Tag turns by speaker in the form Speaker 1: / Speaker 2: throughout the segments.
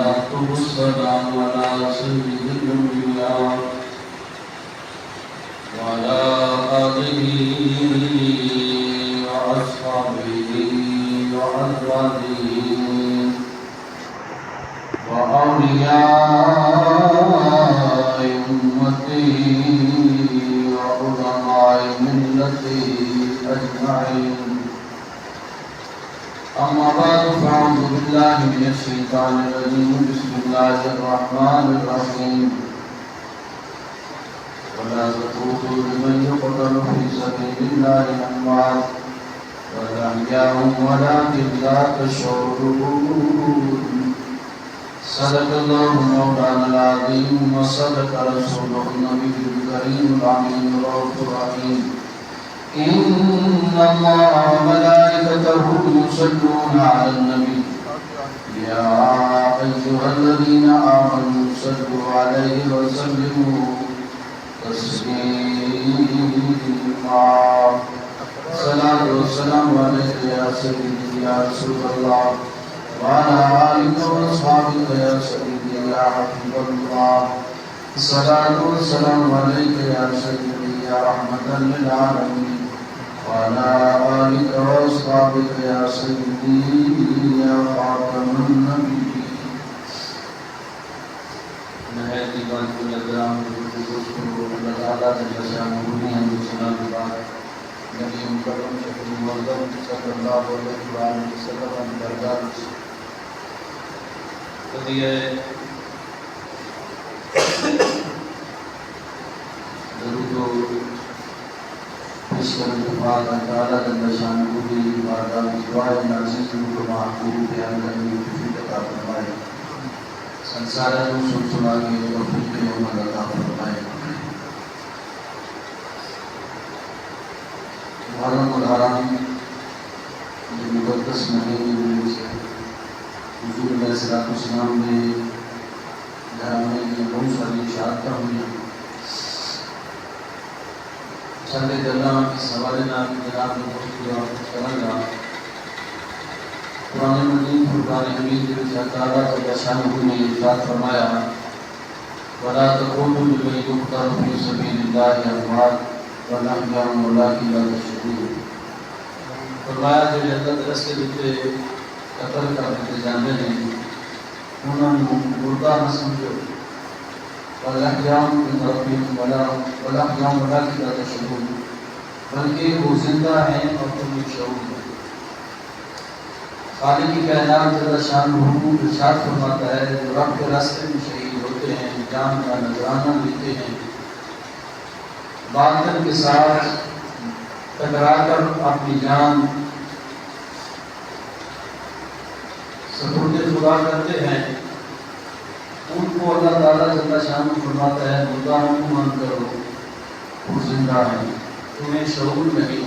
Speaker 1: والصلاة والسلام على سيد الأنبياء وعلى آله وأصحابه وأزواجه وأولياء أمته وعلماء ملته أجمعين. أما بعد فأعوذ بالله من الشيطان الرجيم. بسم الله الرحمن الرحيم. ولا تقولوا لمن يقتل في سبيل الله أموات بل أحياء ولكن لا تشعرون. صدق الله مولانا العظيم وصدق رسوله النبي الكريم الأمين الرؤوف الرحيم. إن الله وملائكته يصلون على النبي يا أيها الذين آمنوا صلوا عليه وسلموا تسليما. الصلاة والسلام عليك يا سيدي يا رسول الله وعلى آلك وأصحابك يا سيدي يا حبيب الله. الصلاة والسلام عليك يا سيدي يا رحمة للعالمين وعلى آلك وأصحابك يا سيدي يا خاتم النبيين. نهاية بان كل الكرام الله تعالى تجزاهم منهم بسلام الله نبي مكرم شفيع المرضى صلى الله عليه وسلم درجات قضية درود اس کا انتفاق تعالیٰ جل شانہ کی بارگاہ میں دعائے نازل کو محبوب بیان کرنے کی توفیق عطا فرمائے. سنسار کو سنا کے توفیق عمل عطا فرمائے. محرم الحرام یہ مقدس مہینے سے حضور علیہ السلام نے گھرانے کی بہت ساری شہادتیں ہوئی. چندے دلّاں کی سوالے نام کی جناب نے پوچھ لیا کریں گا. قرآن مجید فرقان حمید کے اللہ تعالیٰ جل شانہ نے ارشاد فرمایا وَلَا تَقُولُوا لِمَن يُقْتَلُ فِي سَبِيلِ اللَّهِ أَمْوَاتٌ بَلْ أَحْيَاءٌ وَلَٰكِن لَا تَشْعُرُونَ. فرمایا جو اللہ کے راستے میں قتل کرتے جانے ہیں انہوں نے مردہ نہ سمجھو بلکہ وہ زندہ ہیں اور تمہیں شعور ہے. خالق کی کائنات جل شانہ ارشاد فرماتا ہے جو رب کے راستے میں شہید ہوتے ہیں جان کا نذرانہ لیتے ہیں باطل کے ساتھ ٹکرا کر اپنی جان سپرد خدا کرتے ہیں ان کو اللہ تعالیٰ جل شانہ فرماتا ہے مردوں کو مان کرو وہ زندہ ہیں انہیں شعور نہیں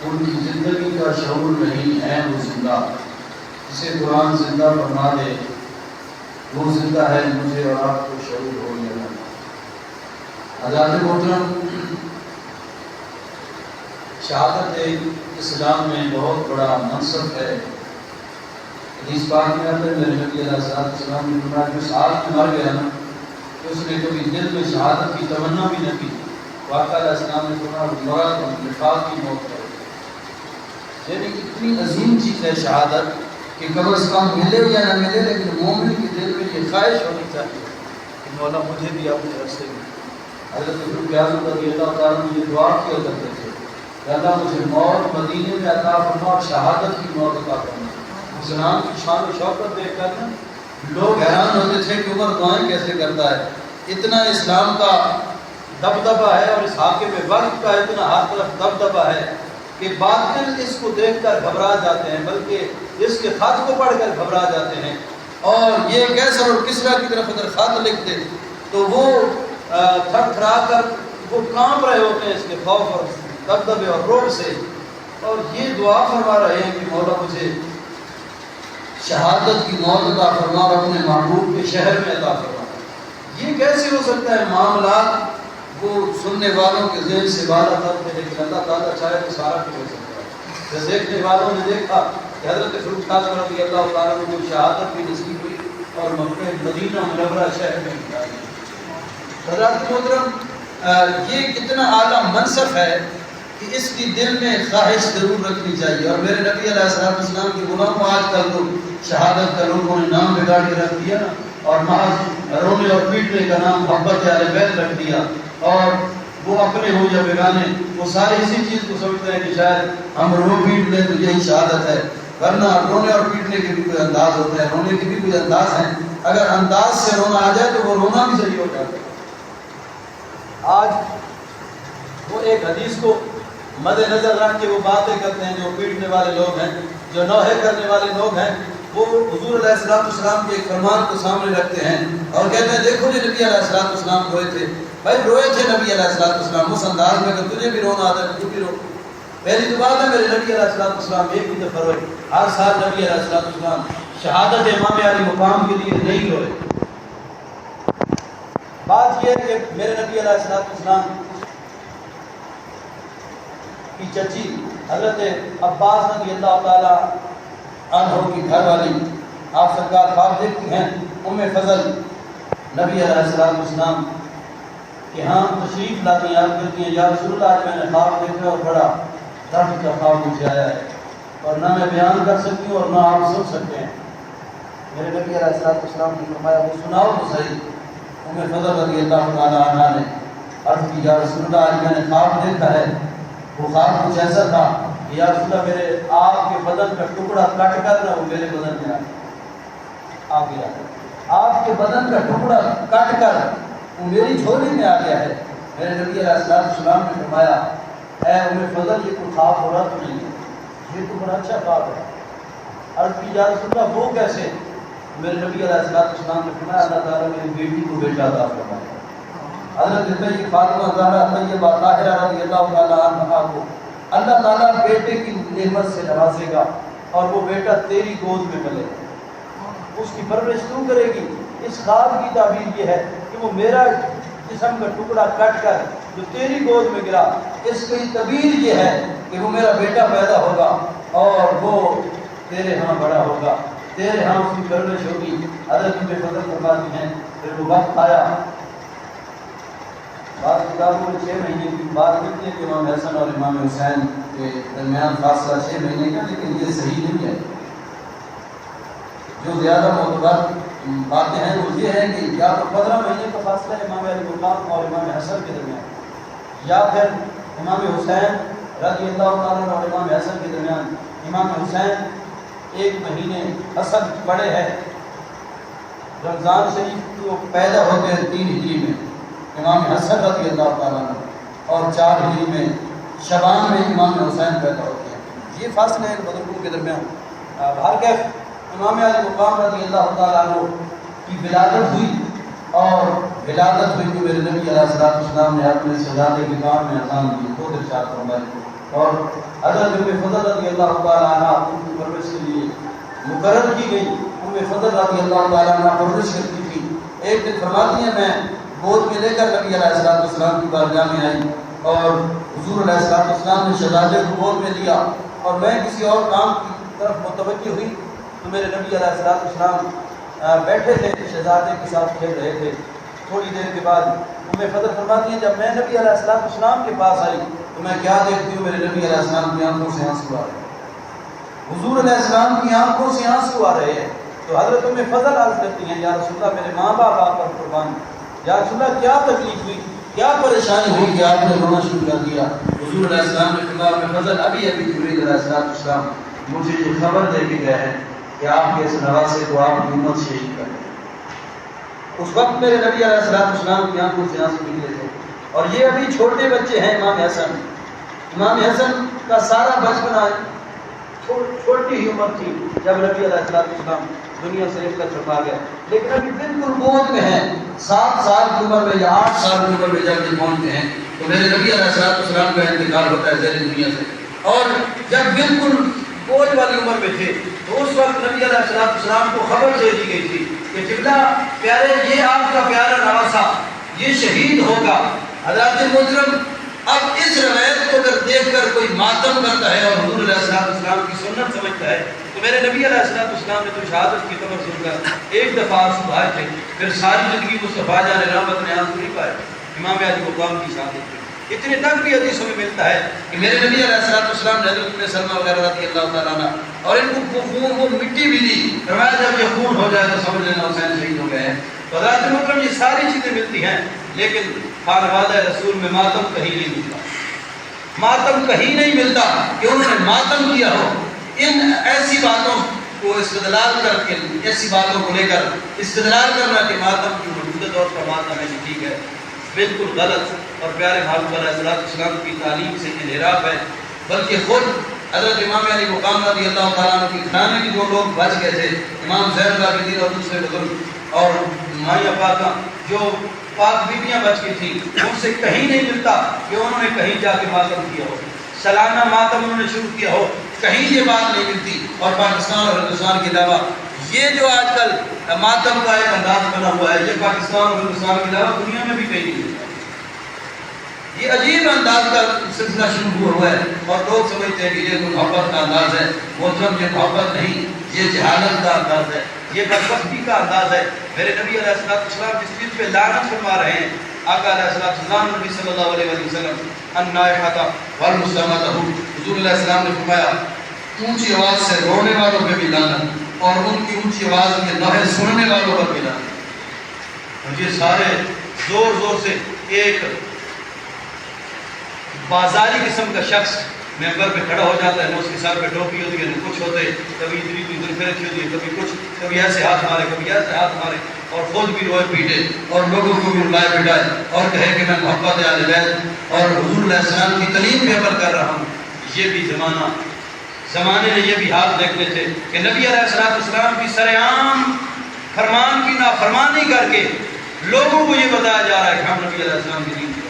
Speaker 1: ان کی زندگی کا شعور نہیں ہے وہ زندہ. اسے قرآن زندہ فرما دے وہ زندہ ہے مجھے اور آپ کو شعور ہو گیا. حضرات محترم شہادت اسلام میں بہت بڑا منصب ہے. حدیث پاک میں آتا ہے میرے نبی علیہ السلام نے فرمایا جو سال میں مر گیا نا کہ اس نے کبھی دل میں شہادت کی تمنا بھی نہ کی. واقعہ علیہ السلام نے فرمایا مراد نفاق کی موت ہے. یعنی اتنی عظیم چیز ہے شہادت کہ کم از کم ملے یا نہ ملے لیکن مومن کے دل میں یہ خواہش ہونی چاہیے کہ مولا مجھے بھی اپنے راستے میں. حضرت فاروق اعظم رضی اللہ تعالیٰ نے یہ دعا کیا کرتے تھے کہ اللہ مجھے موت مدینے میں عطا فرما اور شہادت کی موت عطا فرما. مسلمان کی شان و شوکت دیکھ کر لوگ حیران ہوتے تھے کہ عمر دعائیں کیسے کرتا ہے. اتنا اسلام کا دبدبہ ہے اور اس حاکم وقت کا اتنا ہر طرف دبدبہ ہے کہ باطل اس کو دیکھ کر گھبرا جاتے ہیں بلکہ اس کے خط کو پڑھ کر گھبرا جاتے ہیں. اور یہ کیسر اور کسرا کی طرف اگر خط لکھتے تو وہ تھر تھرا کر وہ کانپ رہے ہوتے ہیں اس کے خوف اور دبدبے اور رعب سے. اور یہ دعا فرما رہے ہیں کہ مولا مجھے شہادت کی موت عطا فرما اور اپنے محبوب کے شہر میں عطا فرما. یہ کیسے ہو سکتا ہے؟ معاملات وہ سننے والوں کے ذہن سے بالا تر تھے لیکن اللہ تعالیٰ چاہے تو سارا کچھ ہو سکتا ہے. دیکھنے والوں نے دیکھا کہ حضرت فاروق اعظم رضی اللہ تعالیٰ کو شہادت بھی نصیب ہوئی اور مکہ مدینہ منورہ شہر میں بتائی۔ حضرات محترم، یہ کتنا اعلیٰ منصب ہے کہ اس کی دل میں خواہش ضرور رکھنی چاہیے۔ اور میرے نبی علیہ السلام کے غلاموں، آج کل تو شہادت کا لوگوں نے نام بگاڑ کے رکھ دیا نا، اور محض رونے اور پیٹنے کا نام محبت اہل بیت رکھ دیا، اور وہ اپنے ہوں یا بیگانے وہ سارے اسی چیز کو سمجھتے ہیں کہ شاید ہم رو پیٹ لیں تو یہی شہادت ہے، ورنہ رونے اور پیٹنے کے بھی کوئی انداز ہوتا ہے، رونے کے بھی کوئی انداز ہیں۔ اگر انداز سے رونا آ جائے تو وہ رونا بھی صحیح ہو جاتا ہے۔ آج وہ ایک حدیث کو مد نظر رکھ کے وہ باتیں کرتے ہیں، جو پیٹنے والے لوگ ہیں، جو نوحے کرنے والے لوگ ہیں، وہ حضور علیہ السلام کے ایک فرمان کو سامنے رکھتے ہیں اور کہتے ہیں دیکھو جی نبی علیہ السلام روئے تھے۔ بھائی روئے تھے نبی علیہ السلام اس انداز میں کہ تجھے بھی رونا آتا ہے تو بھی رو۔ پہلی تو بات ہے میرے نبی علیہ السلام ایک ہی دفعہ روئے، ہر سال نبی علیہ السلام شہادت امام علی مقام کے لیے نہیں روئے۔ بات یہ ہے کہ میرے نبی علیہ السلام کی چچی حضرت عباس رضی اللہ تعالی عنہ کی گھر والی آپ سرکار خواب دیکھتی ہیں، ام فضل نبی علیہ السلام کہ ہاں تشریف لاتی یاد کرتی ہیں، یا رسول اللہ آج میں نے خواب دیکھا اور بڑا درد کا خواب مجھے آیا ہے، اور نہ میں بیان کر سکتی ہوں اور نہ آپ سن سکتے ہیں۔ میرے نبی علیہ السلام نے فرمایا وہ سناؤ تو صحیح۔ ام فضل رضی اللہ تعالی عنہ نے عرض کی یا رسول اللہ آج میں نے خواب دیکھا ہے، وہ خواب کچھ ایسا تھا کہ یا رسول اللہ میرے آپ کے بدن کا ٹکڑا کٹ کر نہ وہ میرے بدن میں آ گیا، آپ کے بدن کا ٹکڑا کٹ کر وہ میری جھولی میں آ گیا ہے۔ میرے نبی علیہ السلام نے فرمایا اے ام فضل یہ کوئی خواب ہو رہا تو نہیں ہے، یہ تو بڑا اچھا خواب ہے۔ عرض کی یا رسول اللہ وہ کیسے؟ میرے نبی علیہ السلام نے فرمایا اللہ تعالیٰ میری بیٹی کو بیٹا عطا فرمایا۔ حضرت فاطمہ زہرا طیبہ طاہرہ رضی اللہ تعالیٰ عنہا کو اللہ تعالیٰ بیٹے کی نعمت سے نوازے گا اور وہ بیٹا تیری گود میں ملے گا، اس کی پرورش تو کرے گی۔ اس خواب کی تعبیر یہ ہے کہ وہ میرا جسم کا ٹکڑا کٹ کر جو تیری گود میں گرا، اس کی تعبیر یہ ہے کہ وہ میرا بیٹا پیدا ہوگا اور وہ تیرے ہاں بڑا ہوگا، تیرے ہاں اس کی پرورش ہوگی۔ حضرت ام فضل فرماتی ہیں پھر وہ وقت آیا، بعض کتابوں میں 6 مہینے کی بات کرتی ہے کہ امام حسن اور امام حسین کے درمیان فاصلہ 6 مہینے کا، لیکن یہ صحیح نہیں ہے۔ جو زیادہ معتبر باتیں ہیں وہ یہ ہے کہ یا تو 15 مہینے کا فاصلہ ہے امام علی مقام اور امام حسن کے درمیان، یا پھر امام حسین رضی اللہ تعالیٰ اور امام حسن کے درمیان امام حسین 1 مہینے حسن بڑے ہیں۔ رمضان شریف کو پیدا ہوتے ہیں 3 ہجری میں امام حسن رضی اللہ تعالیٰ عنہ، اور 4 ہجری میں شعبان میں امام حسین پیدا ہوتے ہیں۔ یہ فاصلے ہیں بزرگوں کے درمیان۔ بہرکیف امام علی مقام رضی اللہ تعالیٰ عنہ کی ولادت ہوئی، اور ولادت ہوئی کہ میرے نبی علیہ السلام نے اپنے شہزادے کے کام میں اذان دی، خود ارشاد فرمائی، اور حضرت ام فضل رضی اللہ تعالیٰ عنہ ان کی پرورش کے لیے مقرر کی گئی۔ ام فضل رضی اللہ تعالیٰ عنہ پرورش کرتی تھی۔ ایک دن فرماتی ہیں میں گود میں لے کر نبی علیہ السلام کی بارگاہ میں آئی، اور حضور علیہ السلام نے شہزادے کو گود میں لیا، اور میں کسی اور کام کی طرف متوجہ ہوئی تو میرے نبی علیہ السلام بیٹھے تھے، شہزادے کے ساتھ کھیل رہے تھے۔ تھوڑی دیر کے بعد ام فضل فرماتی ہیں جب میں نبی علیہ السلام کے پاس آئی تو میں کیا دیکھتی ہوں، میرے نبی علیہ السلام کی آنکھوں سے آنسو آ رہے ہیں، حضور علیہ السلام کی آنکھوں سے آنسو آ رہے ہیں۔ تو حضرت ام فضل عرض کرتی ہیں یا رسول اللہ میرے ماں باپ آپ پر قربان، یا رسول اللہ کیا تکلیف ہوئی، کیا پریشانی ہوئی کہ آپ نے رونا شروع کر دیا؟ حضور علیہ السلام نے فرمایا ام فضل ابھی جبریل علیہ السلام مجھے یہ خبر دے کے گئے ہیں کہ آپ کے اس نواسے کو آپ کی امت شہید کر دیں۔ اس وقت میرے نبی علیہ السلام کی آنکھوں سے آنسو نکلے تھے، اور یہ ابھی چھوٹے بچے ہیں۔ امام حسن کا سارا بچپنا چھوٹی ہی عمر تھی جب نبی علیہ السلام دنیا سے رحلت فرما گئے، لیکن ابھی بالکل گود میں ہیں، 7 سال کی عمر میں یا 8 سال کی عمر میں جب یہ پہنچتے ہیں تو میرے نبی علیہ السلام کا انتقال ہوتا ہے زیر دنیا سے۔ اور جب بالکل گود والی عمر میں تھے تو اس وقت نبی علیہ السلام کو خبر دے دی گئی تھی کہ قبلہ پیارے یہ آپ کا پیارا نواسا یہ شہید ہوگا۔ حضرات محترم اب اس روایت کو اگر دیکھ کر کوئی ماتم کرتا ہے اور حضور علیہ السلام کی سنت سمجھتا ہے تو میرے نبی علیہ السلام نے تو شہادت کی خبر سن کر ایک دفعہ آنسو بہائے تھے، پھر ساری زندگی مصطفیٰ جان رحمت نے آنسو نہیں پائے امام علی مقام کی شہادت پہ۔ اتنے تک بھی حدیثوں میں ملتا ہے کہ میرے نبی علیہ السلام نے حضرت ام سلمہ وغیرہ رضی اللہ تعالیٰ عنہ اور ان کو خون وہ مٹی بھی دی، فرمایا جب یہ خون ہو جائے تو سمجھ لینا حسین شہید ہو گئے ہیں۔ تو حضرات محترم یہ ساری چیزیں ملتی ہیں، لیکن خانوادہ رسول میں ماتم کہیں نہیں ملتا، ماتم کہیں نہیں ملتا کہ انہوں نے ماتم کیا ہو۔ ان ایسی باتوں کو استدلال کر کے، ایسی باتوں کو لے کر استدلال کرنا کہ ماتم کی موجودہ دور کا ماتم ہے ٹھیک ہے، بالکل غلط اور پیارے محبوب علیہ السلام کی تعلیم سے انحراف ہے۔ بلکہ خود حضرت امام علی مقام رضی اللہ تعالیٰ عنہ کی گھرانے کے جو لوگ بچ گئے تھے، امام زین العابدین اور دوسرے بزرگ اور مائیہ پاکہ جو پاک بیویاں بچ گئی تھیں، ان سے کہیں نہیں ملتا کہ انہوں نے کہیں جا کے ماتم کیا ہو، سالانہ ماتم انہوں نے شروع کیا ہو، کہیں یہ بات نہیں ملتی۔ اور پاکستان اور ہندوستان کے علاوہ یہ جو آج کل ماتم کا ایک انداز بنا ہوا ہے، یہ پاکستان اور ہندوستان کے علاوہ دنیا میں بھی کہیں نہیں ملتا۔ یہ عجیب انداز کا سلسلہ شروع ہوا ہے اور لوگ سمجھتے ہیں کہ یہ کوئی محبت کا انداز ہے۔ محترم یہ محبت نہیں، یہ جہالت کا انداز ہے، یہ بدبختی کا انداز ہے۔ میرے نبی علیہ السلام جس چیز پہ لعنت فرما رہے ہیں، آقا علیہ السلام نبی صلی اللہ علیہ وسلم النائحۃ والمسلمۃ، حضور علیہ السلام نے فرمایا اونچی آواز سے رونے والوں پہ بھی لعنت اور ان کی اونچی آواز میں نوحے سننے والوں پر بھی لعنت۔ اور یہ سارے زور زور سے ایک بازاری قسم کا شخص ممبر پہ کھڑا ہو جاتا ہے، اس کے سر پہ ٹوپی ہوتی ہے، کچھ ہوتے کبھی ادھر ادھر رکھی ہوتی ہے، کبھی کچھ، کبھی ایسے ہاتھ مارے، کبھی ایسے ہاتھ مارے، اور خود بھی روئے پیٹے اور لوگوں کو بھی رلائے بٹھائے اور کہے کہ میں محبت اہل بیت اور حضور علیہ السلام کی تعلیم پہ عمل کر رہا ہوں۔ یہ بھی زمانے نے یہ بھی ہاتھ دیکھنے تھے کہ نبی علیہ السلام کی سرعام فرمان کی نافرمانی کر کے لوگوں کو یہ بتایا جا رہا ہے کہ ہم نبی علیہ السلام کی دین کی،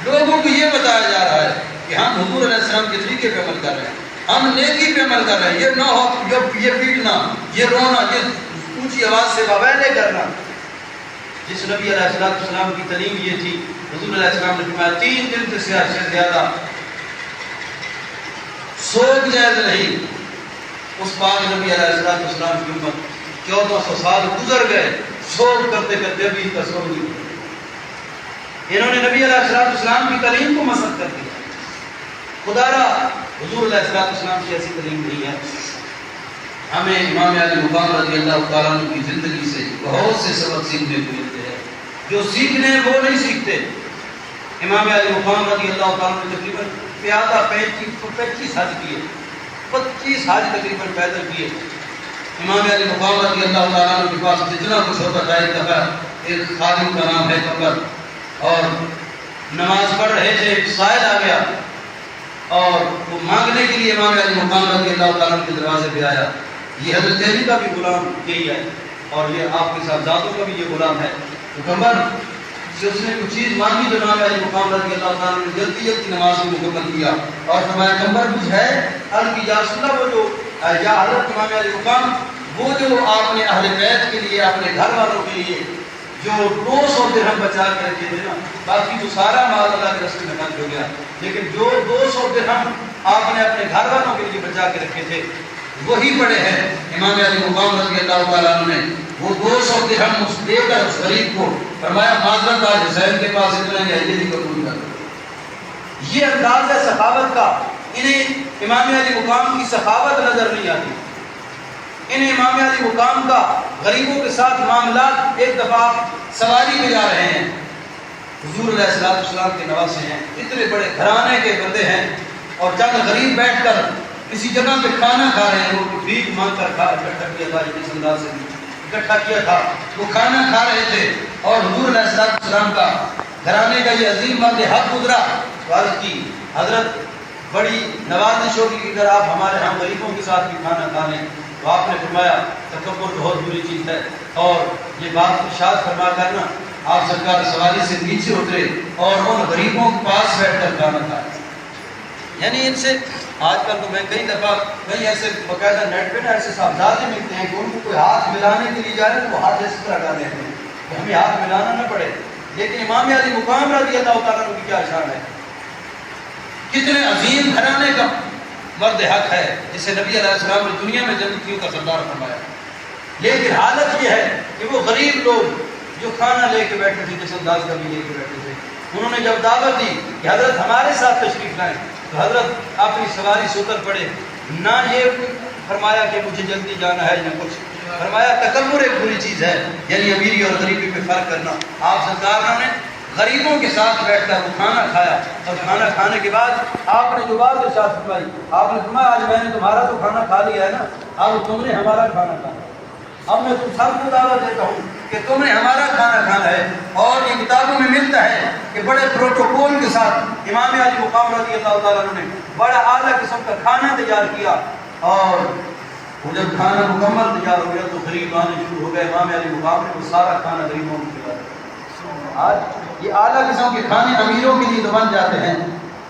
Speaker 1: لوگوں کو یہ بتایا جا رہا ہے کہ ہم حضور علیہ السلام کے طریقے پہ عمل کر رہے ہیں، ہم نیکی پہ عمل کر رہے ہیں۔ یہ نہ ہو یہ پیٹنا، یہ رونا، یہ اونچی آواز سے واویلے کرنا۔ جس نبی علیہ السلام کی تعلیم یہ تھی، حضور علیہ السلام نے فرمایا 3 دن سے زیادہ سوگ جائز نہیں۔ اس پاک نبی علیہ السلام کی امت 1400 سال گزر گئے سوگ کرتے کرتے ابھی تک سوگ نہیں ہوئی۔ انہوں نے نبی علیہ السلام کی تعلیم کو مسخ کر دیا۔ خدا را حضور علیہ السلام کی ایسی تعلیم نہیں ہے۔ ہمیں امام علی مقام رضی اللہ تعالیٰ عنہ کی زندگی سے بہت سے سبق سیکھنے کو ملتے ہیں، جو سیکھنے ہیں وہ نہیں سیکھتے۔ امام علی مقام رضی اللہ تعالیٰ عنہ نے تقریباً 35 حج کیے، 25 حج تقریباً پیدل کیے۔ امام علی مقام رضی اللہ تعالیٰ عنہ کے پاس جتنا کچھ ہوتا تھا، ایک دفعہ ایک خادم کا نام ہے کمبر، اور نماز پڑھ رہے تھے، ایک سائل آ گیا اور وہ مانگنے کے لیے امام علی مقام رضی اللہ تعالیٰ عنہ کے دروازے پہ آیا۔ یہ حضرت علی کا بھی غلام یہی ہے اور یہ آپ کے صاحبزادوں کا بھی یہ غلام ہے۔ تو کمبر سے اس نے کچھ چیز مانگی تو امام علی مقام رضی اللہ تعالیٰ عنہ نے جلدی نماز کو مکمل کیا اور فرمایا کمبر کچھ ہے؟ عرض کی یا رسول اللہ، وہ جو یا حضرت امام علی مقام، وہ جو آپ نے اہل بیت کے لیے، اپنے گھر والوں کے لیے جو 200 درہم بچا کے رکھے تھے نا، باقی تو سارا مال اللہ کے راستے میں خرچ ہو گیا، لیکن جو 200 درہم آپ نے اپنے گھر والوں کے لیے بچا کے رکھے تھے وہی پڑے ہیں۔ امام علی مقام رضی اللہ تعالیٰ عنہ نے وہ 200 درہم دے کر اس غریب کو فرمایا معذرت آج حسین کے پاس اتنا ہی ہے، یہ بھی قبول کر۔ یہ انداز ہے سخاوت کا۔ انہیں امام علی مقام کی سخاوت نظر نہیں آتی، انہیں امام علی مقام کا غریبوں کے ساتھ معاملات۔ ایک دفعہ سواری میں جا رہے ہیں، حضور علیہ السلام کے نواسے ہیں، اتنے بڑے گھرانے کے بندے ہیں، اور چند غریب بیٹھ کر کسی جگہ پہ کھانا کھا رہے ہیں، وہ بھیک مانگ کر اکٹھا کیا تھا، اس انداز سے اکٹھا کیا تھا، وہ کھانا کھا رہے تھے اور حضور علیہ السلام کا گھرانے کا یہ عظیم مرد حق گزرا، عرض کی حضرت بڑی نوازش ہوگی کہ اگر آپ ہمارے ہم غریبوں کے ساتھ بھی کھانا کھا لیں۔ تو آپ نے فرمایا تکبر بہت بری چیز ہے، اور یہ بات ارشاد فرما کرنا آپ سرکار سواری سے نیچے اترے اور ان غریبوں کے پاس بیٹھ کر کھانا کھایا۔ یعنی ان سے آج کل تو میں کئی دفعہ کئی ایسے باقاعدہ نیٹ پہ نا ایسے صاحبزادے ملتے ہیں کہ ان کو کوئی ہاتھ ملانے کے لیے جائے تو وہ ہاتھ اس طرح ڈال دیتے ہیں کہ ہمیں ہاتھ ملانا نہ پڑے، لیکن امام علی مقام رضی اللہ تعالیٰ عنہ کی کیا شان ہے، کتنے عظیم گھرانے کا مرد حق ہے جسے نبی علیہ السلام نے دنیا میں جنتیوں کا سردار فرمایا. لیکن حالت یہ ہے کہ وہ غریب لوگ جو کھانا لے کے بیٹھے تھے، جس انداز کا بھی لے کے بیٹھے تھے، انہوں نے جب دعوت دی کہ حضرت ہمارے ساتھ تشریف لائیں، تو حضرت اپنی سواری سے اتر پڑے. نہ یہ فرمایا کہ مجھے جلدی جانا ہے، نہ کچھ فرمایا. تکبر ایک بری چیز ہے، یعنی امیری اور غریبی پہ فرق کرنا. آپ سرکار نے غریبوں کے ساتھ بیٹھ کر وہ کھانا کھایا، اور کھانا کھانے کے بعد آپ نے جو بات ارشاد فرمائی، آپ نے فرمایا آج میں نے تمہارا تو کھانا کھا لیا ہے نا، اب تم نے ہمارا کھانا کھانا. اب میں تم سب کو دعوت دیتا ہوں کہ تم نے ہمارا کھانا کھانا ہے. اور یہ کتابوں میں ملتا ہے کہ بڑے پروٹوکول کے ساتھ امام علی مقام رضی اللہ تعالیٰ عنہ نے بڑا اعلیٰ قسم کا کھانا تیار کیا. اور وہ جب کھانا مکمل تیار ہو گیا تو غریب آنے شروع ہو گئے. امام علی مقام نے وہ سارا کھانا غریبوں کو کھلایا. آج یہ اعلیٰ قسم کے کھانے امیروں کے لیے تو بن جاتے ہیں،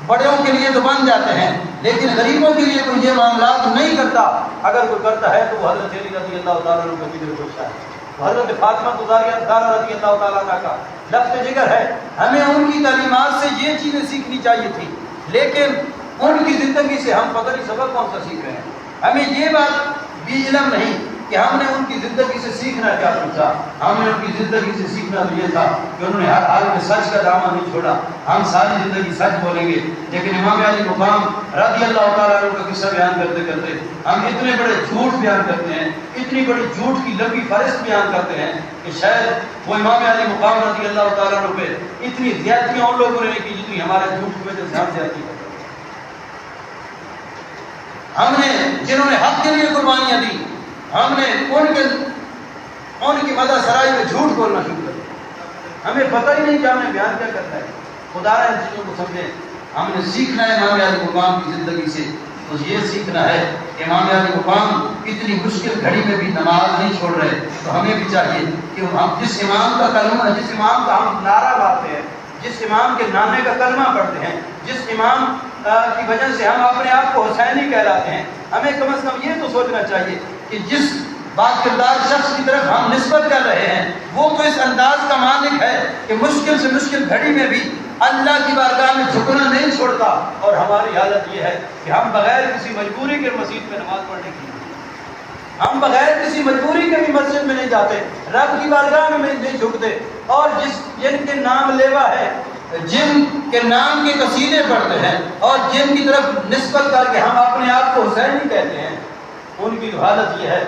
Speaker 1: بڑوں کے لیے تو بن جاتے ہیں، لیکن غریبوں کے لیے کوئی یہ معاملات نہیں کرتا. اگر کوئی کرتا ہے تو وہ حضرت علی رضی اللہ تعالیٰ عنہ کا جگر گوشتا ہے. حضرت فاطمہ زہرا رضی اللہ تعالیٰ عنہ کا لفظ جگر ہے. ہمیں ان کی تعلیمات سے یہ چیزیں سیکھنی چاہیے تھی، لیکن ان کی زندگی سے ہم پتہ نہیں سبق کون سا سیکھ رہے ہیں. ہمیں یہ بات بھی علم نہیں کہ ہم نے ان کی زندگی سے سیکھنا کیا پوچھا. ہم نے ان کی زندگی سے سیکھنا تو یہ تھا کہ انہوں نے ہر حال میں سچ کا دامن نہیں چھوڑا. ہم ساری زندگی سچ بولیں گے، لیکن امام علی مقام رضی اللہ تعالیٰ عنہ کا قصہ بیان کرتے کرتے ہم اتنے بڑے جھوٹ بیان کرتے ہیں، اتنی بڑی جھوٹ کی لمبی فہرست بیان کرتے ہیں کہ شاید وہ امام علی مقام رضی اللہ تعالیٰ عنہ پہ اتنی زیادتیاں ان لوگوں نے نہیں کی جتنی ہمارے جھوٹ کی وجہ سے ہم زیادتی کرتے ہیں. ہم نے جنہوں نے حق کے لیے قربانیاں دی، ہم نے ان کی مدح سرائی میں جھوٹ بولنا شروع کر دیا. ہمیں پتہ ہی نہیں کہ ہم نے بیان کیا کرتا ہے. خدا ان چیزوں کو سمجھیں. ہم نے سیکھنا ہے امام علی مقام کی زندگی سے، تو یہ سیکھنا ہے کہ امام علی مقام اتنی مشکل گھڑی میں بھی نماز نہیں چھوڑ رہے. تو ہمیں بھی چاہیے کہ ہم جس امام کا کلمہ، جس امام کا ہم نعرہ لاتے ہیں، جس امام کے نانے کا کلمہ پڑھتے ہیں، جس امام کی وجہ سے ہم اپنے آپ کو حسینی کہلاتے ہیں، ہمیں کم از کم یہ تو سوچنا چاہیے کہ جس بات کردار شخص کی طرف ہم نسبت کر رہے ہیں وہ تو اس انداز کا مالک ہے کہ مشکل سے مشکل گھڑی میں بھی اللہ کی بارگاہ میں جھکنا نہیں چھوڑتا. اور ہماری حالت یہ ہے کہ ہم بغیر کسی مجبوری کے مسجد میں نماز پڑھنے کی، ہم بغیر کسی مجبوری کے بھی مسجد میں نہیں جاتے، رب کی بارگاہ میں نہیں جھکتے. اور جن کے نام لیوا ہے، جن کے نام کے قصیدے پڑھتے ہیں اور جن کی طرف نسبت کر کے ہم اپنے آپ کو حسینی کہتے ہیں، ان کی حالت یہ ہے.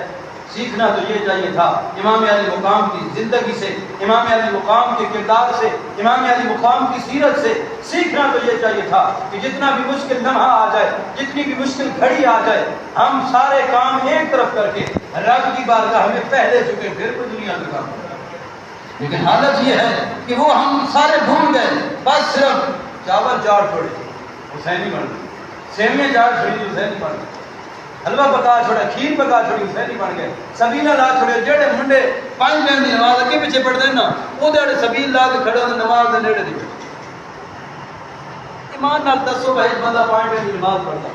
Speaker 1: سیکھنا تو یہ چاہیے تھا امام علی مقام کی زندگی سے، امام علی مقام کے کردار سے، امام علی مقام کی سیرت سے. سیکھنا تو یہ چاہیے تھا کہ جتنا بھی مشکل لمحہ آ جائے، جتنی بھی مشکل گھڑی آ جائے، ہم سارے کام ایک طرف کر کے رب کی بارگاہ میں پہلے جھکے، پھر کوئی دنیا کا کام. لیکن حالت یہ ہے کہ وہ ہم سارے بھول گئے. بس صرف چاول جاڑ چھوڑے حسینی بن گئے، سیویاں جاڑ چھوڑی حسینی بن گئے، حلوہ پکا چھوڑا، کھیر پکا چھوڑی حسینی بن گئے، سبیلہ لا چھوڑے. جڑے منڈے 5 ٹائم کی نماز اگے پیچھے پڑھتے ہیں نا، وہ دہڑے سبیل لا کے کھڑے ہوتے نماز کے نیڑے دی. ایمان نال دسو بھائی بندہ 5 ٹائم کی نماز پڑھتا،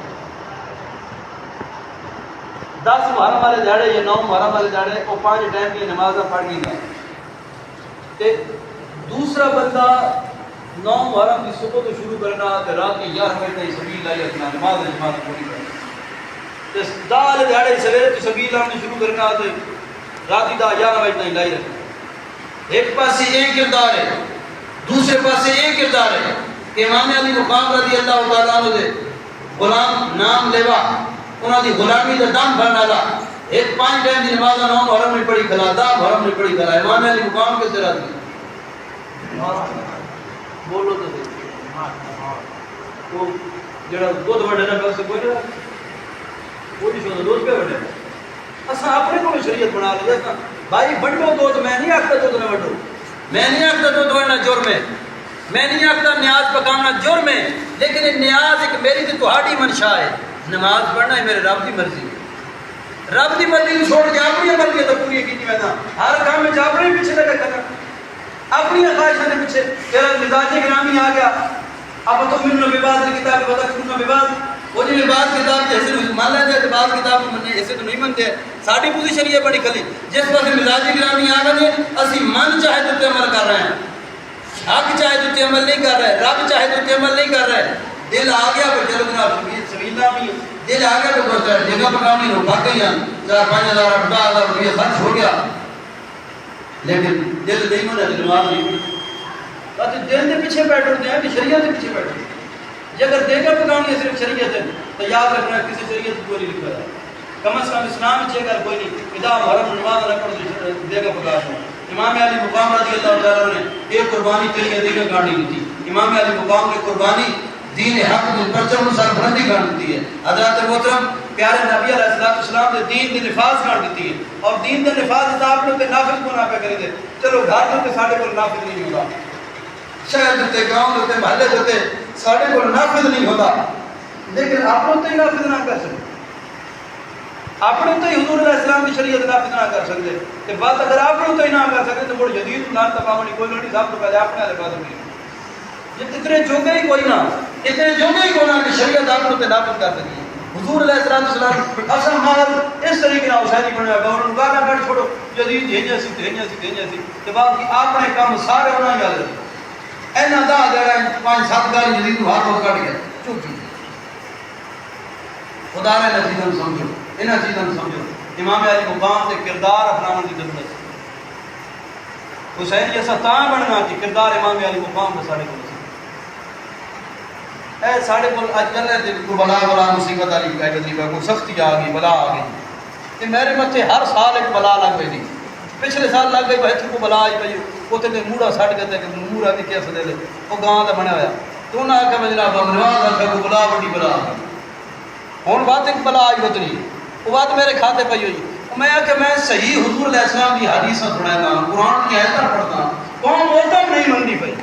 Speaker 1: 10 محرم والے دہڑے یا 9 محرم والے دہڑے وہ 5 ٹائم کی نماز پڑھ گئی نا. دوسرا بندہ 9 محرم کی صبح تو شروع کرنا کہ رات کے 11 بجے تک سبیل لائی رکھنا، نماز جماعت پوری کرنا. دال دیہڑے سویرے تو سبیل لانے شروع کرنا تو رات 11 بجے تک لائی رکھنا. ایک پاسے ایک کردار ہے، دوسرے پاسے ایک کردار ہے کہ امام علی مقام رضی اللہ تعالیٰ عنہ دے غلام نام لیوا، انہوں دی غلامی دا دم بھرنا والا. ایک 5 ٹائم کی نماز 9 محرم میں پڑھی کھلا، 10 محرم میں پڑھی کھلا. امام علی مقام کے سرا دی بولو تو وہ جڑا دودھ وڈے نا بس کوئی نہ وہ نہیں سو دودھ پہ وڈے. اساں اپنے کو شریعت بنا لیا تھا بھائی بڑھو دودھ. میں نہیں آختا دودھ نہ وڈو، میں نہیں آختا دودھ وڈنا جرم ہے، میں نہیں آختا نیاز پکانا جرم ہے، لیکن نیاز ایک میری تے تہاڈی منشا ہے. نماز پڑھنا ہے میرے رب کی مرضی ہے. رب کی مرضی چھوڑ کے اپنی مرضی تو پوری کی میں نہ ہر کام میں اپنے پیچھے لگا کرنا، اپنی خواہشوں کے پیچھے. تیرا مزاج گرامی آ گیا، اب تو من بباد کتاب پتہ کرنا بباد وہ جی بباد کتاب جیسے مان لیا جائے بباد کتاب مننے ایسے تو نہیں منتے. ساری پوزیشن یہ بڑی کھلی جس پاس مزاجی گرامی آ گئی اسی من چاہے تو عمل کر رہے ہیں، حق چاہے تو عمل نہیں کر رہے، رب چاہے تو عمل نہیں کر رہے. دل آ گیا تو چلو جناب سبیلا بھی دل آ گیا تو بولتا ہے جگہ پکاؤنی ہو باقی ہیں 4-5,000 8,000 روپیہ خرچ ہو گیا لیکن دل نہیں ہونا دماغ نہیں بات دل کے پیچھے بیٹھ ہوتے ہیں کہ شریعت کے پیچھے بیٹھے جی اگر دیگر پکاؤنی ہے صرف شریعت ہے تو یاد رکھنا کسی شریعت کو نہیں لکھا ہے کم از کم اسلام میں اگر کوئی نہیں ادا حرم نماز نہ پڑھ دیگر پکا دوں امام علی مقام رضی اللہ تعالیٰ نے ایک قربانی تیری دیگر گاڑی دی تھی امام علی مقام نے قربانی دین حق میں پرچم انسان بلندی گاڑ دیتی ہے حضرت محترم پیارے نبی علیہ السلام نے دین کے نفاذ گاڑ دیتی ہے اور دین کے نفاذ آپ لوگ نافذ کو نہ پہ کریں گے چلو گھر کے ساڑھے کو نافذ نہیں ہوگا شہر دیتے گاؤں دیتے محلے دیتے ساڑھے کو نافذ نہیں ہوگا لیکن آپ لوگ تو ہی نافذ نہ کر سکتے آپ لوگ تو ہی حضور علیہ السلام کی شریعت نافذ نہ کر سکتے کہ بات اگر آپ لوگ تو ہی نہ کر سکتے تو بڑی جدید نان تفاہمی کوئی لڑی صاحب تو پہلے آپ نے بات ہوئی اتنے جوگے ہی کوئی نہ اتنے جوگے ہی کوئی نہ کہ شریعت آپ لوگ نافذ کر سکتی حضور علیہ السلام اصل مال اس طریقے نہ حسینی بنیا گا انہوں نے کہا بیٹھ چھوڑو جدید دھیجا سی تو باقی آپ نے کام سارے ہونا ہی گل اینا دا دے رہا ہے 5-7 گاڑی جدید ہاتھ ہو کٹ گیا چپ چپ خدا نے نتیجہ سمجھو انہاں چیزاں سمجھو امام علی مقام سے کردار اپناون کی ضرورت حسین جیسا تاں بننا کہ کردار امام علی مقام میں ساڑھے کو اے ساڑھے کو اج کل ہے کو بلا مصیبت علی کا تجربہ کو سختی آ گئی بلا آ گئی کہ میرے متھے ہر سال ایک بلا لگ گئی تھی پچھلے سال لگ گئی بہت کو بلا آئی پئی اوتے تے موڑا سٹ گیا کہ موڑا کی کیس دے لے او گاں دا بنیا ہوا تو نہ کہ جناب نواز آ کو بلا بڑی بلا ہن بات ایک بلا آئی اتنی وہ بات میرے کھاتے پئی ہوئی میں کہ میں صحیح حضور علیہ السلام کی حدیث سناتا ہوں قرآن کی آیتیں پڑھتا ہوں قوم بولتا نہیں منگی پئی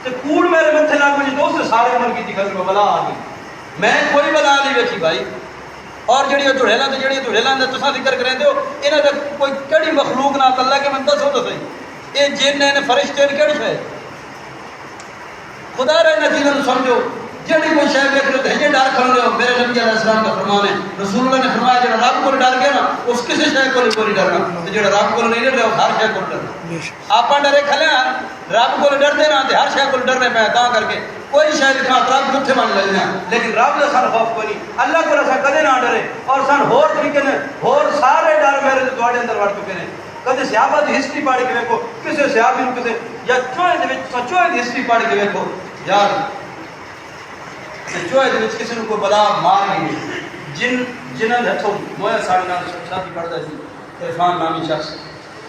Speaker 1: تے کوڑ میرے متھے لگ پئی تو سے سارے عمل کی تھی بلا آ گئی میں کوئی بلا نہیں ویکھی بھائی اور جڑی جڑیلا تے جڑی جڑیلا نے تساں ذکر کریں ہو انہاں تے کوئی کڑی مخلوق نہ اللہ کے من دسو تو صحیح اے جن نے فرشتے نے کڑی ہے خدا رے نتیجہ سمجھو جڑی کوئی شے ویکھ لو تے ڈر کھڑ لو میرے نبی علیہ السلام کا فرمان ہے رسول اللہ نے فرمایا جڑا رب کو ڈر گیا نا اس کسی شے کو نہیں ڈرنا تے جڑا رب کو نہیں ڈرے ہر شے کو ڈرنا آپ ڈرے کھلے رب کو ڈرتے نا تے ہر شے کو ڈرنے پے تا کر کے کوئی شے دکھا رب کتے بن لگنا لیکن رب دا سن خوف کوئی نہیں اللہ کو رسا کدے نہ ڈرے اور سن ہور طریقے نے ہور سارے ڈر میرے تواڈے اندر وڑ چکے نے کدے صحابہ دی ہسٹری پڑھ کے دیکھو کسے صحابی نو کسے یا چوہے دے وچ چوہے دی ہسٹری پڑھ کے دیکھو یار چوہے دے وچ کسے نو کوئی بلا مار نہیں جن جنہاں دے ہتھوں مویا ساڑے نال شادی پڑھدا سی عرفان نامی شخص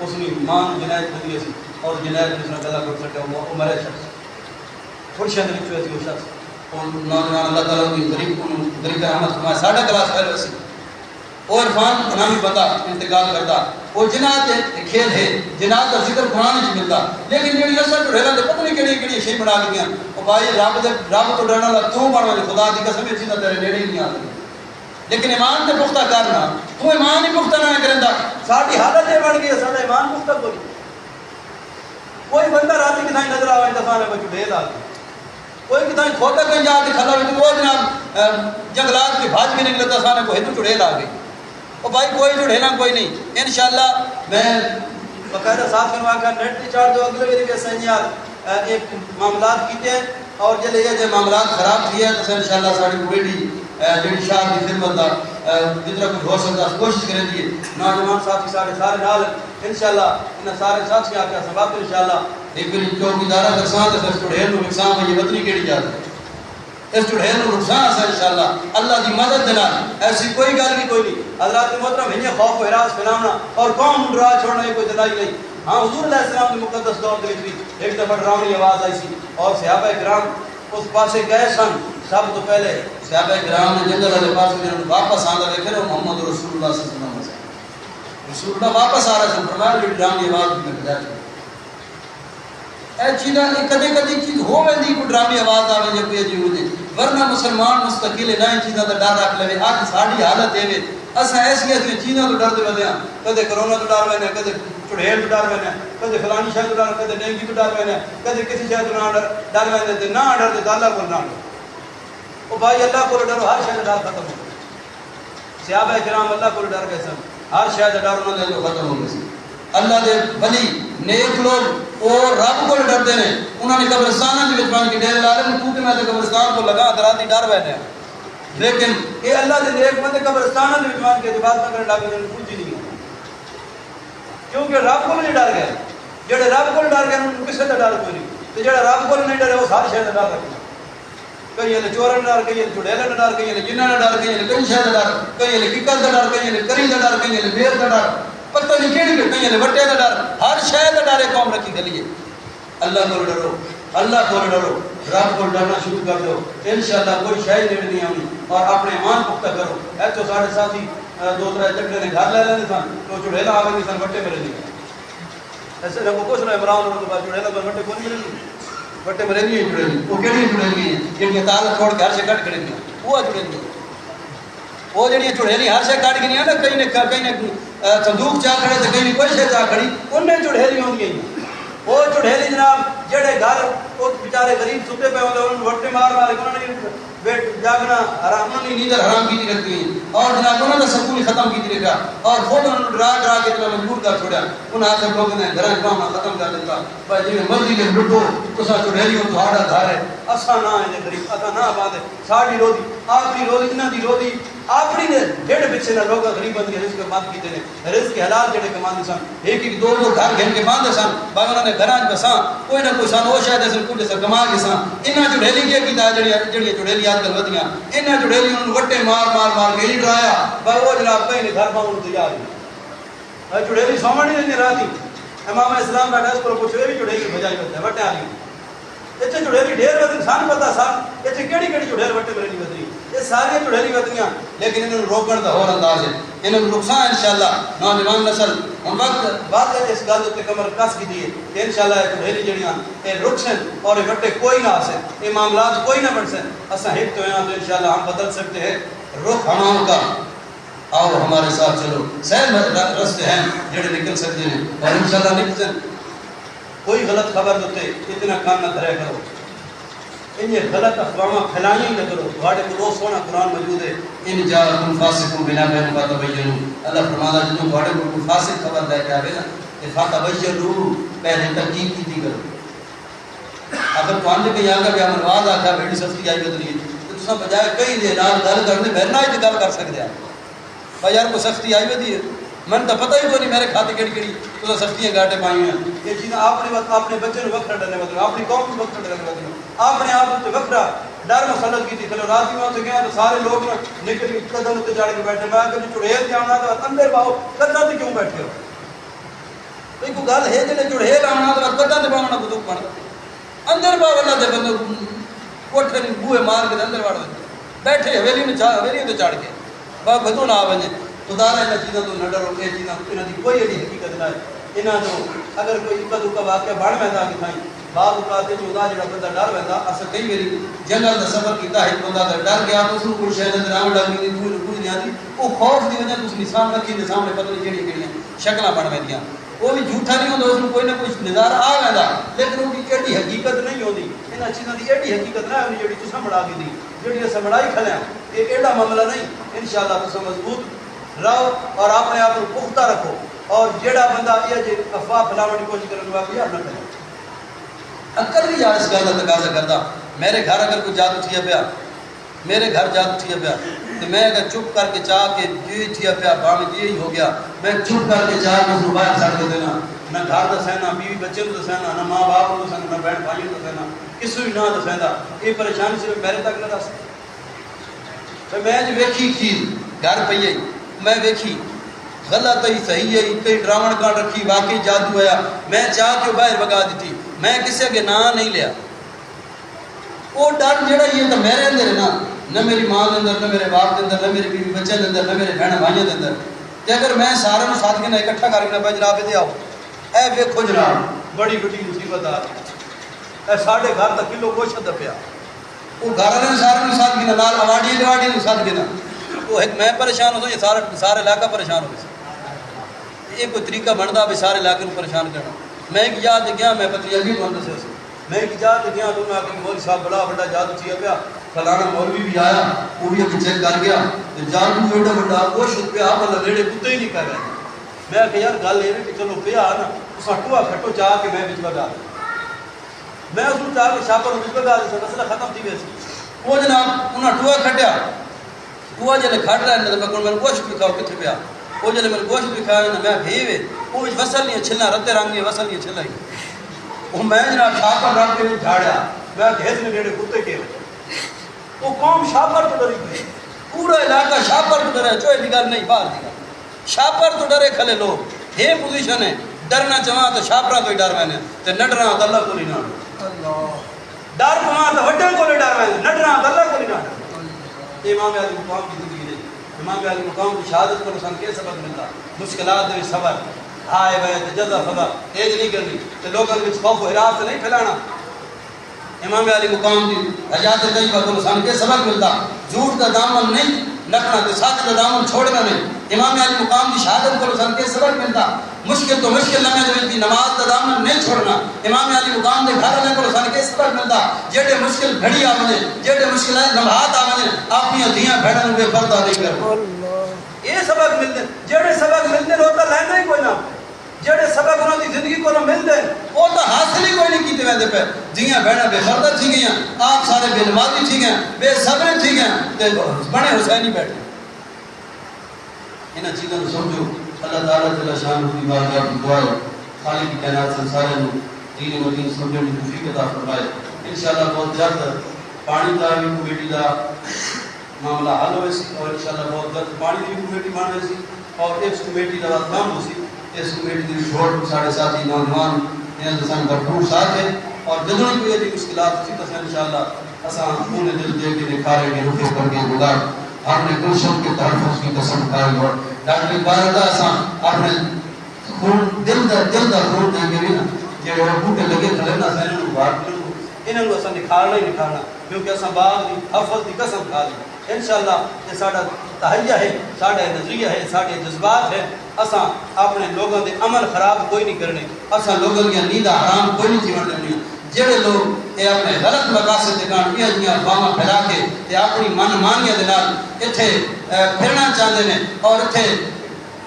Speaker 1: اس نے ماں جنایت ہوئی سی اور جنایت جس نے گلا کر سکیا وہ مرے شخص فرشت دے وچ وہ شخص اور نوجوان اللہ تعالی دی غریب رحمت فرمائے ساڈا کلاس پہلے سی اور عرفان نامی بندہ انتقال کرتا وہ جنات کھیل ہے جنات کا ذکر قرآن میں ملتا لیکن جڑی اصل رہنا تے پتہ نہیں کیڑی کیڑی شے بنا لگیاں او بھائی رب تو ڈرنا لا تو بنو خدا دی قسم اسی نہ تیرے نیڑے نہیں آتی لیکن ایمان تے پختہ کرنا تو ایمان ہی پختہ نہ کرندا ساڈی حالت یہ بن گئی ساڈا ایمان پختہ کوئی بندہ رات کی نہیں نظر آوے تے سارے بچ ڈھیل آ کوئی کتائی کھوتا کہیں جا کے کھلا ہوئی وہ جناب جنگلات کی بھاج کے نکلتا سارے کو ہندو چڑھیل آ گئی اور بھائی کوئی چڑھیلا کوئی نہیں انشاءاللہ میں باقاعدہ ساتھ کروا کر نیٹ تی چار دو اگلے میری کے سنجیال ایک معاملات کیتے ہیں اور جلے یہ معاملات خراب تھی ہے تو انشاءاللہ ساڑی بیٹی جڑی شاہ کی خدمت دا جتنا کچھ ہو سکتا ہے کوشش کریں دیئے نوجوان ساتھی سارے نال انشاءاللہ انہاں سارے ساتھی آکے سباب انشاءاللہ ایک بری چوکی دارہ کرسان تے اس چڑھیل نو نقصان میں یہ وطنی کیڑی جاتا ہے اس چڑھیل نو نقصان ہے انشاءاللہ اللہ دی مدد دینا ایسی کوئی گل بھی کوئی نہیں حضرات محترم ہنیہ خوف و حراس پھیلانا اور قوم ڈرا چھوڑنا کوئی دلائی نہیں ہاں حضور علیہ السلام کے مقدس دور دے بھی ایک دفعہ ڈراؤنی آواز آئی سی اور صحابہ کرام اس پاسے گئے سن سب تو پہلے صحابہ کرام نے جنگل والے پاس میں واپس آندا دیکھے محمد رسول اللہ صلی اللہ علیہ وسلم رسول اللہ واپس آ رہا ہے فرمایا کہ ڈراؤنی آواز میں بجا اے چیزاں کدی کدی چیز ہو ویندی کو ڈرامی آواز آوے جے کوئی عجیب ہوندی ورنہ مسلمان مستقل ہے نہ چیزاں دا ڈر رکھ لے اج ساڈی حالت اے وے اساں ایسی چیزاں تو ڈردے ودے ہاں کدے کرونا تو ڈر وینے کدے چڑھیل تو ڈر وینے کدے فلانی شے تو ڈر کدے ڈینگی تو ڈر وینے کدے کسی شے تو ڈر وینے تے نہ ڈر تے اللہ کو نہ ڈر او بھائی اللہ کو ڈرو ہر شے دا ڈر ختم ہو صحابہ کرام اللہ کو ڈر گئے سن ہر شے دا ڈر انہاں دے ختم ہو گیا اللہ دے ولی نیک لوگ اور رب کو ڈردے نے انہوں نے قبرستان کے وچ بن کے ڈیرے لا لے تو کہ میں تے قبرستان کو لگا دراتی ڈر بیٹھے لیکن یہ اللہ کے نیک بندے قبرستان کے وچ کے اعتبار نہ کرنے لگے انہوں کچھ نہیں ہوتا، کیونکہ رب کو نہیں ڈر گئے. جڑے رب کو ڈر گئے انہوں کسی کا ڈر کوئی نہیں، تو جڑا رب کو نہیں ڈرے وہ ہر شے کا ڈر رکھتا. کئی نے چورن کا ڈر، کئی چڑیلے کا ڈر، کئی جنہاں کا ڈر، کئی کئی شے کا ڈر، کئی ککر کا ڈر، کئی کری کا ڈر، کئی بیر کا ڈر، پتہ نہیں کہڑی کئی وٹے کا ڈر. ہر شے کا ڈر ایک قوم رکھی گلی ہے. اللہ کو ڈرو، اللہ کو ڈرو، رب کو ڈرنا شروع کر دو، انشاءاللہ کوئی شے نیڑ نہیں آنی. اور اپنے ایمان پختہ کرو. ایتھوں ساڈے ساتھی دو ترے چکرے نے گھر لے لیندے سن، تو چڑیلا آ گئی سن وٹے ملے نہیں. ایسے رب کو سنا عمران اور بعد چڑیلا کو وٹے کون ملے نہیں، وٹے ملے نہیں چڑیلی. وہ کہڑی چڑیلی ہیں جڑی تال چھوڑ کے ہر شے کٹ کھڑی ہیں، وہ چڑیلی. وہ جڑی چڑیلی ہر شے کٹ گئی نا، کئی نے صندوق چا کھڑے تے کئی نے کوئی شے چا کھڑی، انہیں چڑیلی ہوندی ہیں. وہ چڑیلی جناب جڑے گھر وہ بیچارے غریب ستے پے ہوندے انہوں وٹے مار مار کے انہوں نے بیٹھ جاگنا حرام، انہوں نے نیندر حرام کی رکھتی ہے. اور جناب انہوں نے سکون ختم کی رکھا اور خود انہوں نے ڈرا ڈرا کے اتنا مجبور کر چھوڑا. انہوں نے آخر لوگوں نے گھر کام ختم کر دیتا. بھائی جی مرضی کے لٹو تسا چڑیلی ہو تہاڈا گھر ہے، اساں نہ ہے غریب، اساں نہ آباد ہے. ساڈی روزی آخری روزی انہاں دی روزی آخری نے ڈیڑھ پیچھے نہ لوگ غریب بندے رزق بند کیتے نے. رزق حلال جڑے کماندے سن، ایک ایک دو دو گھر گھن کے باندھے سن. باقی انہوں نے گھراں بساں کوئی نہ کوئی سان وہ شاید اصل کچھ سے کما کے سان. انہاں چڑیلی کیا کیتا جڑی چڑیلی آج کل ودیاں انہاں چڑیلی انہوں نے وٹے مار مار مار کے ہی ڈرایا. بھائی وہ جناب کہیں نے گھر پاؤں تیار نہیں. چڑیلی سومن نہیں دینی رہتی. امام اسلام بیٹھا اس پر پوچھو یہ بھی چڑیلی بجائی کرتا ہے وٹے آ رہی اتنے چڑیلی ڈھیر ودی سان پتا سان اتنے کہڑی کہڑی چڑیل وٹے میرے نہیں ودی. یہ ساری چڑیلی ودیاں لیکن انہوں نے روکن کا اور انداز ہے. انہوں نے نقصان انشاءاللہ نوجوان نسل ہم وقت بعد اس گل تے کمر کس کی دیے کہ انشاءاللہ یہ چڑیلی جڑیاں یہ رک سن اور یہ وٹے کوئی نہ آ سن، یہ معاملات کوئی نہ بن سن. اساں ایک تو ہیں تو انشاءاللہ ہم بدل سکتے ہیں رخ ہماروں کا. آؤ ہمارے ساتھ چلو، سہل رستے ہیں جڑے نکل سکتے ہیں اور انشاءاللہ نکل. کوئی غلط خبر دیتے اتنا کام نہ دھریا کرو، انہیں غلط افواہ پھیلائیں نہ کرو. تھوڑے کو روز سونا قرآن موجود ہے ان جاءکم فاسق بنبأ فتبینوا. اللہ فرماتا ہے جدوں تھوڑے کو فاسق خبر لے کے آوے نا کہ فتبینوا پہلے تحقیق کیتی کرو. اگر توانے کہیں آگے بھی ہم نواز آکھا بیٹی سستی آئی بدلی تو تساں بجائے کہیں دے نال گل کرنے بہرنا ہی گل کر سکتے ہیں. بھائی یار کو سختی آئی بدی ہے من تو پتہ ہی کوئی نہیں میرے کھاتے کیڑی کیڑی تو سختیاں گاٹے پائی ہیں. یہ چیزیں اپنے بچے کو وقت ڈرنے بدلو، اپنی قوم کو وقت ڈرنے بدلو، اپنے آپ کو وقت ڈر مسلط کی تھی. چلو رات میں گیا تو سارے لوگ نکل کے قدم اتنے چڑھ کے بیٹھے. میں کبھی چڑیل جانا تو اندر باؤ قدم سے کیوں بیٹھے ہو؟ کوئی گل ہے جی چڑیل آنا تو قدم سے باؤنا بزرگ بن اندر باؤ اللہ دے بندے کوٹھے بوئے مار کے اندر وڑ بیٹھے حویلی میں حویلی تو چڑھ کے با بدو نہ آ بنے. خدا نے انہیں چیزوں تو نہ ڈرو، یہ چیزاں انہوں کی کوئی ایڈی حقیقت نہ ہے. انہوں تو اگر کوئی اکد کا واقعہ بڑھ ویسا کہ تھائیں بعض اوقات چودہ جڑا بندہ ڈر ویسا اصل کئی میری جنگل کا سفر کیتا ہے بندہ ڈر گیا تو اس کو کوئی شاید نظر آن لگی نہیں کچھ نہیں آتی. وہ خوف کی وجہ تو نظام رکھی کے سامنے پتہ نہیں کہڑی کہڑی شکلاں بن ویندیاں. وہ بھی جھوٹا نہیں ہوتا، اس کو کوئی نہ کوئی نظارہ آ ویسا لیکن وہ ایڈی حقیقت نہیں ہوتی. انہاں چیزاں کی ایڈی حقیقت نہ ہونی جڑی تساں بڑھا دی جڑی اساں بڑھائی کھڑے ہیں. یہ ایڈا معاملہ نہیں. انشاءاللہ تساں مضبوط رہو اور اپنے آپ کو پختہ رکھو. اور جیڑا بندہ یہ جی افواہ پھیلانے کی کوشش کرنے والا یار نہ کرے. اکل نہیں یار اس گل کا تقاضا کرتا. میرے گھر اگر کوئی جادو تھیا پیا، میرے گھر جادو تھیا پیا تو میں اگر چپ کر کے چاہ کے یہ تھیا پیا باہر یہ ہو گیا میں چپ کر کے چاہ کے اس کو باہر چھڑ کے دینا. نہ گھر دسینا، بیوی بچے کو دسینا، نہ ماں باپ کو دسینا، نہ بہن بھائی کو دسینا، کسی بھی نہ دسینا. یہ پریشانی صرف میرے تک نہ دس. میں جو ویکھی چیز گھر پئی ہے میں ویکھی غلط ہے صحیح ہے کئی ڈراون کارڈ رکھی واقعی جادو آیا میں چاہ کے باہر بگا دیتی. میں کسی کے نام نہیں لیا. وہ ڈر جڑا یہ تو میرے اندر ہے نا، نہ میری ماں کے اندر، نہ میرے باپ کے اندر، نہ میری بیوی بچے کے اندر، نہ میرے بہن بھائیوں کے اندر. کہ اگر میں سارے ساتھ کے نہ اکٹھا کر کے بھائی جناب ادھر آؤ اے ویکھو جناب بڑی بڑی مصیبت آ رہی اے ساڈے گھر تک کلو گوشت پیا. وہ گھر والے سارے ساتھ کے نال اواڈی دواڈی ساتھ کے نا وہ ایک میں پریشان ہو یہ سارے علاقہ پریشان ہو گئے. یہ کوئی طریقہ بنتا بھی سارے علاقے کو پریشان کرنا. میں ایک یاد گیا میں پتہ ابھی بند سے میں ایک یاد گیا تو میں کہ مولوی صاحب بڑا بڑا جادو تھیا پیا فلانا مولوی بھی آیا وہ بھی اگے چیک کر گیا جادو ایڈا بڑا گوشت پیا مطلب نیڑے کتے ہی نہیں کر رہے. میں کہ یار گل یہ کہ چلو پیا نا اس ٹوہا کھٹو چاہ کے میں بچ بگا میں اس کو چاہ کے چھاپر بچ بگا دے مسئلہ ختم تھی ویسے. وہ جناب انہیں ٹوہا کھٹیا وہ جلے کھڑ رہا ہے میں کون گوشت بھی کھاؤ کتنے پیا وہ جلے میں گوشت بھی کھایا نا میں بھیوے وہ وصل نہیں چھلنا رتے رنگ نہیں وصل نہیں چھلا ہی وہ میں جناب شاپر رکھ کے جھاڑیا میں گھیس میں ڈیڑے کتے کے وہ قوم شاپر تو ڈری گئی پورا علاقہ شاپر تو ڈرے چوئے دی گل نہیں باہر دی گل شاپر تو ڈرے کھلے لوگ یہ پوزیشن ہے ڈرنا چاہاں تو شاپرہ تو ہی ڈر میں نے تو نڈرنا تو اللہ کو نہیں نہ ڈر پواں تو وڈن کو نہیں ڈر میں نڈرنا تو اللہ کو نہیں نہ امام علی مقام کی زندگی نے امام علی مقام کی شہادت پر انسان کے سبق ملتا مشکلات میں صبر ہائے بھائی جزا صبر ایج نہیں کرنی تو لوگوں کے خوف و حراس نہیں پھیلانا امام علی مقام کی حیات طیبہ کو انسان کے سبق ملتا جھوٹ کا دامن نہیں لکھنا تو سچ کا دامن چھوڑنا نہیں امام علی مقام کی شہادت کو انسان کے سبق ملتا مشکل تو مشکل لمحے جو کی نماز کا دامن نہیں چھوڑنا امام علی مقام کے گھر والے کو انسان کے سبق ملتا جیڑے مشکل گھڑی آ وجے جیڑے مشکل لمحات آ وجے اپنی دھیاں بھڑن ہوئے پردہ نہیں کر یہ سبق ملتے جیڑے سبق ملتے ہوتا لینا ہی کوئی نہ جڑے سبق انہوں کی زندگی کو نہ ملتے وہ تو حاصل ہی کوئی نہیں کیتے ویندے پہ جیاں بہنا بے پردہ تھی گئیں آپ سارے بے نمازی تھی گئیں بے صبر تھی گئیں تے بڑے حسینی بیٹھے انہاں چیزوں کو سمجھو اللہ تعالیٰ جل شان کی بارگاہ میں دعا ہے خالق کی کائنات سنسارے میں دین و دین سمجھنے کی توفیق عطا فرمائے انشاءاللہ بہت جلد پانی دا بھی کمیٹی دا معاملہ حل ہوئے سی اور انشاءاللہ بہت جلد پانی دی کمیٹی بن ہوئے سی اور اس کمیٹی دا کام ہو سی اس کمیٹی کی چھوڑ ساڑھے ساتھی نوجوان انہاں دسان بھرپور ساتھ ہے اور جدوں کوئی ایسی مشکلات اسی طرح انشاءاللہ اساں پورے دل دے کے نکھارے گے رکھے کر کے گزار آپ نے گلشن کے تحفظ کی قسم کھائی اور ڈاکٹر اقبال اللہ اساں آپ نے خون دل دا خون دیں گے بھی نا یہ وہ بوٹے لگے کھلے نا سینوں کو بار کروں انہاں کو اساں نکھارنا ہی نکھارنا کیونکہ اساں باغ دی حفظ دی قسم کھا لی انشاءاللہ یہ ساڑھا تحیہ ہے ساڑھا نظریہ ہے ساڑھے جذبات ہے اساں اپنے لوگوں دے عمل خراب کوئی نہیں کرنے اساں لوگوں کی نیند حرام کوئی نہیں جیون کرنی جڑے لوگ یہ اپنے غلط مقاصد کے کان یہ جیاں افواہاں پھیلا کے یہ اپنی من مانیاں دے نال ایتھے پھرنا چاہتے ہیں اور ایتھے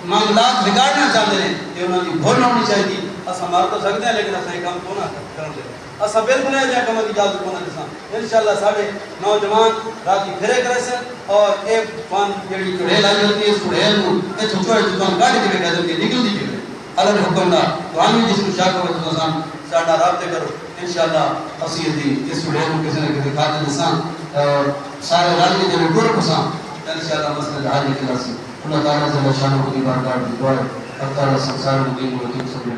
Speaker 1: معاملات بگاڑنا چاہتے ہیں کہ انہوں کی بھول ہونی چاہیے اساں مار تو سکتے ہیں لیکن اساں یہ کام کو نہ کرتے اساں بالکل نہیں جائے کم کی اجازت کو نہ دساں انشاءاللہ ساڈے نوجوان راتی پھرے کرے سن اور ایک فان جڑی چڑیل آئی ہوتی ہے اس چڑیل کو ایتھوں چوڑ چکن کاٹ کے کہتے ہیں نکل دی پھر اللہ حکم دا تو ہم جس کو شاہ کو تو ساڈا رابطے کرو انشاءاللہ اسی دی اس چڑیل کو کسی نے دکھا دے دساں اور سارے رل کے جو ٹور پساں انشاءاللہ مسئلہ حل کراسی اللہ تعالی جل شانہ کی بارگاہ میں دعا ہے اللہ تعالی سنسار میں دین و دین سب